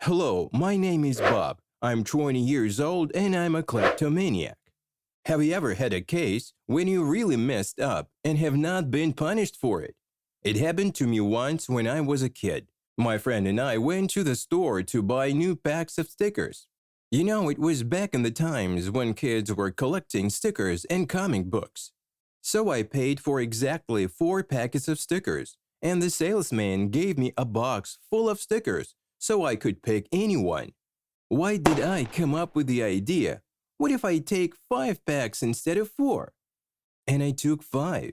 Hello, my name is Bob. I'm 20 years old and I'm a kleptomaniac. Have you ever had a case when you really messed up and have not been punished for it? It happened to me once when I was a kid. My friend and I went to the store to buy new packs of stickers. It was back in the times when kids were collecting stickers and comic books. So I paid for exactly 4 packets of stickers, and the salesman gave me a box full of stickers so I could pick any one. Why did I come up with the idea? What if I take 5 packs instead of 4? And I took 5.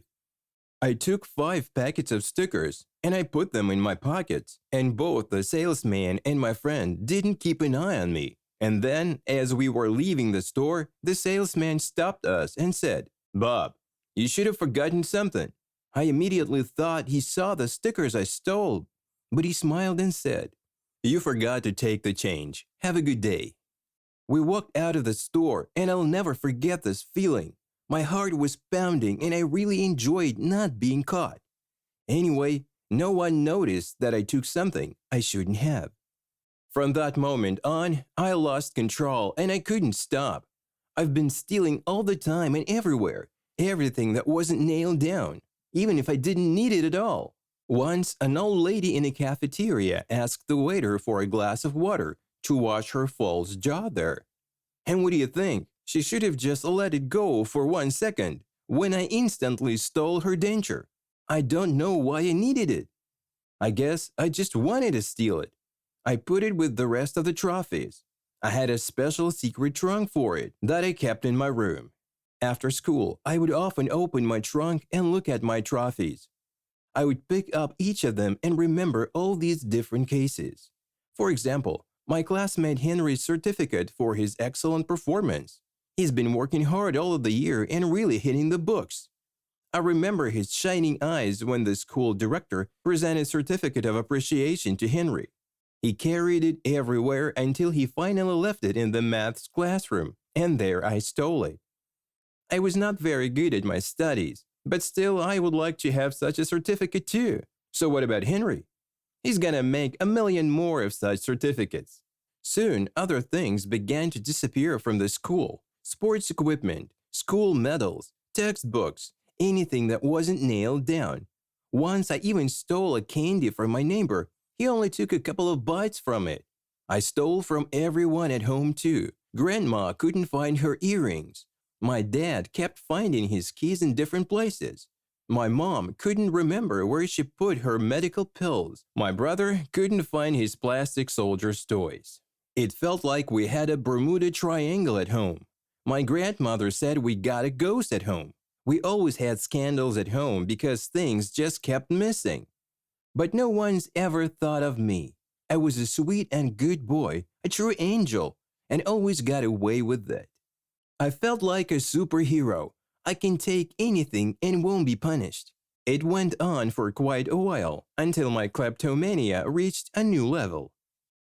I took 5 packets of stickers and I put them in my pockets, and both the salesman and my friend didn't keep an eye on me. And then, as we were leaving the store, the salesman stopped us and said, "Bob, you should have forgotten something." I immediately thought he saw the stickers I stole, but he smiled and said, "You forgot to take the change. Have a good day." We walked out of the store, and I'll never forget this feeling. My heart was pounding, and I really enjoyed not being caught. Anyway, no one noticed that I took something I shouldn't have. From that moment on, I lost control and I couldn't stop. I've been stealing all the time and everywhere, everything that wasn't nailed down, even if I didn't need it at all. Once, an old lady in a cafeteria asked the waiter for a glass of water to wash her false jaw there. And what do you think? She should have just let it go for 1 second when I instantly stole her denture. I don't know why I needed it. I guess I just wanted to steal it. I put it with the rest of the trophies. I had a special secret trunk for it that I kept in my room. After school, I would often open my trunk and look at my trophies. I would pick up each of them and remember all these different cases. For example, my classmate Henry's certificate for his excellent performance. He's been working hard all of the year and really hitting the books. I remember his shining eyes when the school director presented certificate of appreciation to Henry. He carried it everywhere until he finally left it in the maths classroom, and there I stole it. I was not very good at my studies, but still I would like to have such a certificate too. So what about Henry? He's gonna make a million more of such certificates. Soon, other things began to disappear from the school. Sports equipment, school medals, textbooks, anything that wasn't nailed down. Once I even stole a candy from my neighbor. He only took a couple of bites from it. I stole from everyone at home too. Grandma couldn't find her earrings. My dad kept finding his keys in different places. My mom couldn't remember where she put her medical pills. My brother couldn't find his plastic soldier's toys. It felt like we had a Bermuda Triangle at home. My grandmother said we got a ghost at home. We always had scandals at home because things just kept missing. But no one's ever thought of me. I was a sweet and good boy, a true angel, and always got away with it. I felt like a superhero. I can take anything and won't be punished. It went on for quite a while until my kleptomania reached a new level.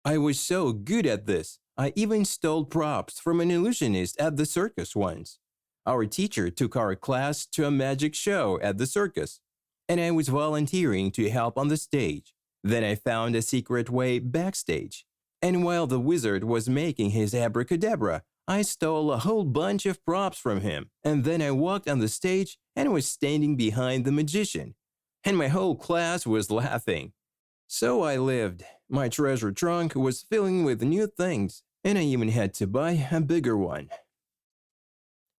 I was so good at this, I even stole props from an illusionist at the circus once. Our teacher took our class to a magic show at the circus, and I was volunteering to help on the stage. Then I found a secret way backstage, and while the wizard was making his abracadabra, I stole a whole bunch of props from him, and then I walked on the stage and was standing behind the magician, and my whole class was laughing. So I lived. My treasure trunk was filling with new things, and I even had to buy a bigger one.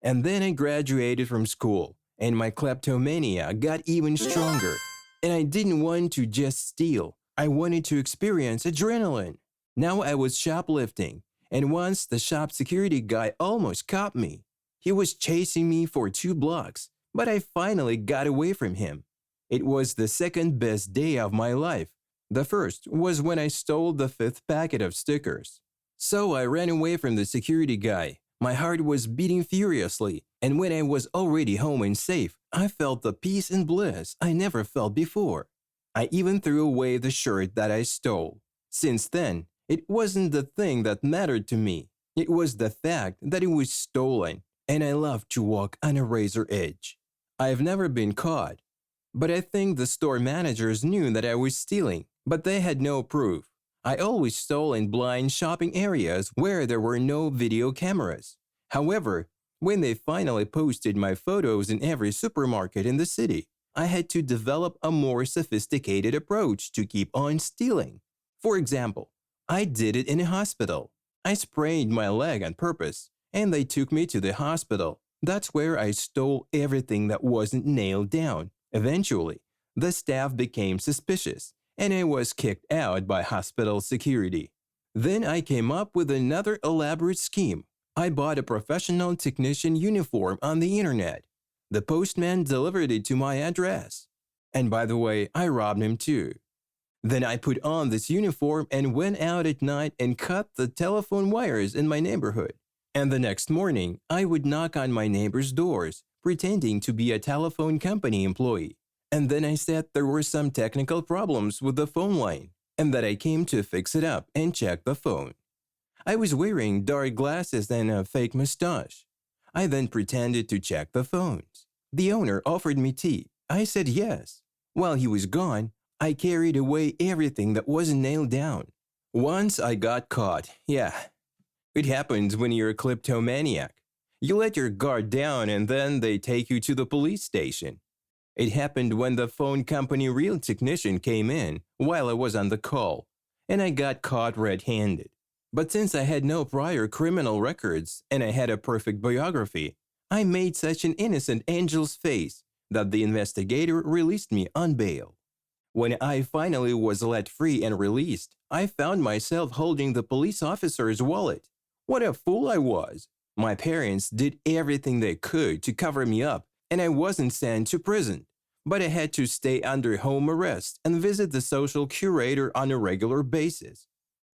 And then I graduated from school, and my kleptomania got even stronger. And I didn't want to just steal. I wanted to experience adrenaline. Now I was shoplifting, and once the shop security guy almost caught me. He was chasing me for 2 blocks, but I finally got away from him. It was the second best day of my life. The first was when I stole the 5th packet of stickers. So I ran away from the security guy. My heart was beating furiously, and when I was already home and safe, I felt the peace and bliss I never felt before. I even threw away the shirt that I stole. Since then, it wasn't the thing that mattered to me. It was the fact that it was stolen, and I love to walk on a razor edge. I've never been caught, but I think the store managers knew that I was stealing, but they had no proof. I always stole in blind shopping areas where there were no video cameras. However, when they finally posted my photos in every supermarket in the city, I had to develop a more sophisticated approach to keep on stealing. For example, I did it in a hospital. I sprained my leg on purpose, and they took me to the hospital. That's where I stole everything that wasn't nailed down. Eventually, the staff became suspicious, and I was kicked out by hospital security. Then I came up with another elaborate scheme. I bought a professional technician uniform on the internet. The postman delivered it to my address. And by the way, I robbed him too. Then I put on this uniform and went out at night and cut the telephone wires in my neighborhood. And the next morning, I would knock on my neighbors' doors, pretending to be a telephone company employee. And then I said there were some technical problems with the phone line, and that I came to fix it up and check the phone. I was wearing dark glasses and a fake mustache. I then pretended to check the phones. The owner offered me tea. I said yes. While he was gone, I carried away everything that wasn't nailed down. Once I got caught, yeah. It happens when you're a kleptomaniac. You let your guard down and then they take you to the police station. It happened when the phone company real technician came in while I was on the call, and I got caught red-handed. But since I had no prior criminal records and I had a perfect biography, I made such an innocent angel's face that the investigator released me on bail. When I finally was let free and released, I found myself holding the police officer's wallet. What a fool I was! My parents did everything they could to cover me up, and I wasn't sent to prison. But I had to stay under home arrest and visit the social curator on a regular basis.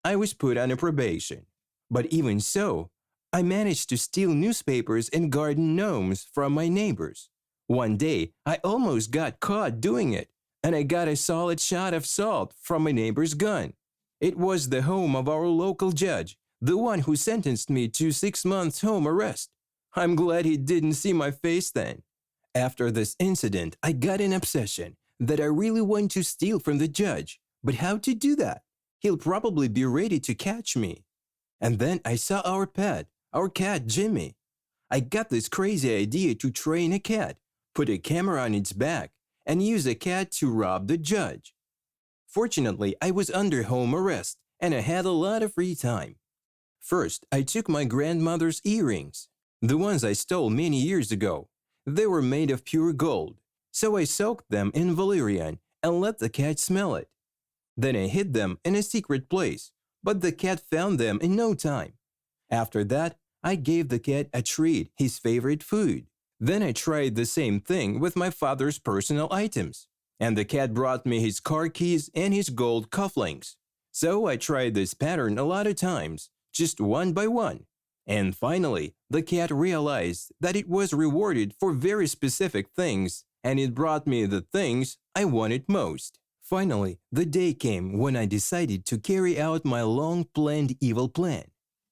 I was put on a probation. But even so, I managed to steal newspapers and garden gnomes from my neighbors. One day, I almost got caught doing it, and I got a solid shot of salt from my neighbor's gun. It was the home of our local judge, the one who sentenced me to 6 months home arrest. I'm glad he didn't see my face then. After this incident, I got an obsession that I really want to steal from the judge. But how to do that? He'll probably be ready to catch me. And then I saw our pet, our cat Jimmy. I got this crazy idea to train a cat, put a camera on its back, and use a cat to rob the judge. Fortunately, I was under home arrest and I had a lot of free time. First, I took my grandmother's earrings, the ones I stole many years ago. They were made of pure gold, so I soaked them in valerian and let the cat smell it. Then I hid them in a secret place, but the cat found them in no time. After that, I gave the cat a treat, his favorite food. Then I tried the same thing with my father's personal items, and the cat brought me his car keys and his gold cufflinks. So I tried this pattern a lot of times, just one by one. And finally, the cat realized that it was rewarded for very specific things, and it brought me the things I wanted most. Finally, the day came when I decided to carry out my long-planned evil plan.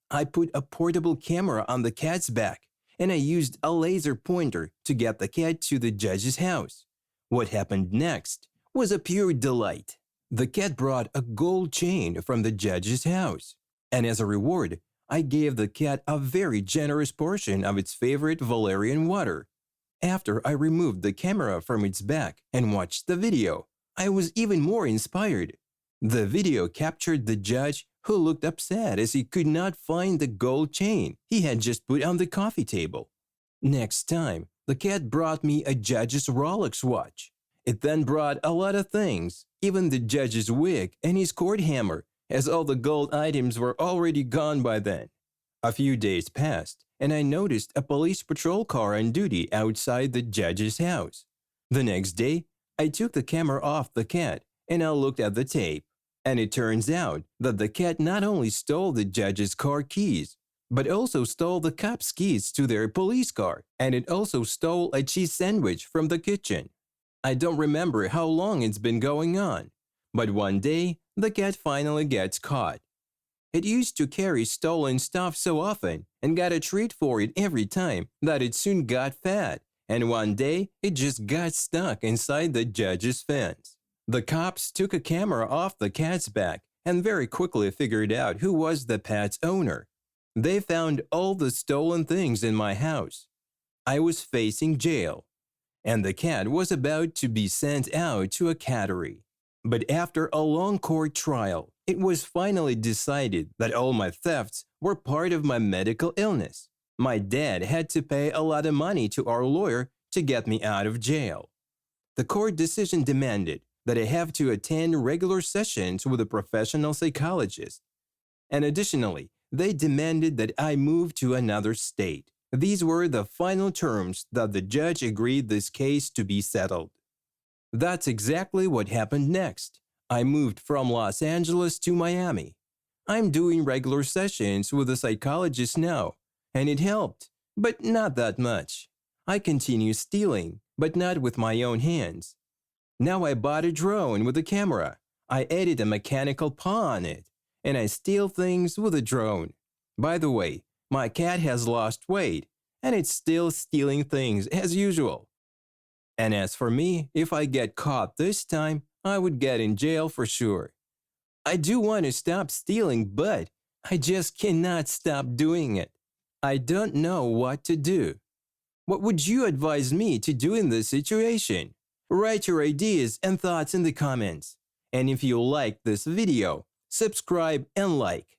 I put a portable camera on the cat's back, and I used a laser pointer to get the cat to the judge's house. What happened next was a pure delight. The cat brought a gold chain from the judge's house, and as a reward, I gave the cat a very generous portion of its favorite valerian water. After I removed the camera from its back and watched the video, I was even more inspired. The video captured the judge who looked upset as he could not find the gold chain he had just put on the coffee table. Next time, the cat brought me a judge's Rolex watch. It then brought a lot of things, even the judge's wig and his court hammer, as all the gold items were already gone by then. A few days passed, and I noticed a police patrol car on duty outside the judge's house. The next day, I took the camera off the cat and I looked at the tape. And it turns out that the cat not only stole the judge's car keys, but also stole the cops' keys to their police car, and it also stole a cheese sandwich from the kitchen. I don't remember how long it's been going on, but one day, the cat finally gets caught. It used to carry stolen stuff so often and got a treat for it every time that it soon got fat, and one day, it just got stuck inside the judge's fence. The cops took a camera off the cat's back and very quickly figured out who was the pet's owner. They found all the stolen things in my house. I was facing jail, and the cat was about to be sent out to a cattery. But after a long court trial, it was finally decided that all my thefts were part of my medical illness. My dad had to pay a lot of money to our lawyer to get me out of jail. The court decision demanded that I have to attend regular sessions with a professional psychologist. And additionally, they demanded that I move to another state. These were the final terms that the judge agreed this case to be settled. That's exactly what happened next. I moved from Los Angeles to Miami. I'm doing regular sessions with a psychologist now, and it helped, but not that much. I continue stealing, but not with my own hands. Now I bought a drone with a camera. I edit a mechanical paw on it, and I steal things with a drone. By the way, my cat has lost weight, and it's still stealing things as usual. And as for me, if I get caught this time, I would get in jail for sure. I do want to stop stealing, but I just cannot stop doing it. I don't know what to do. What would you advise me to do in this situation? Write your ideas and thoughts in the comments. And if you liked this video, subscribe and like.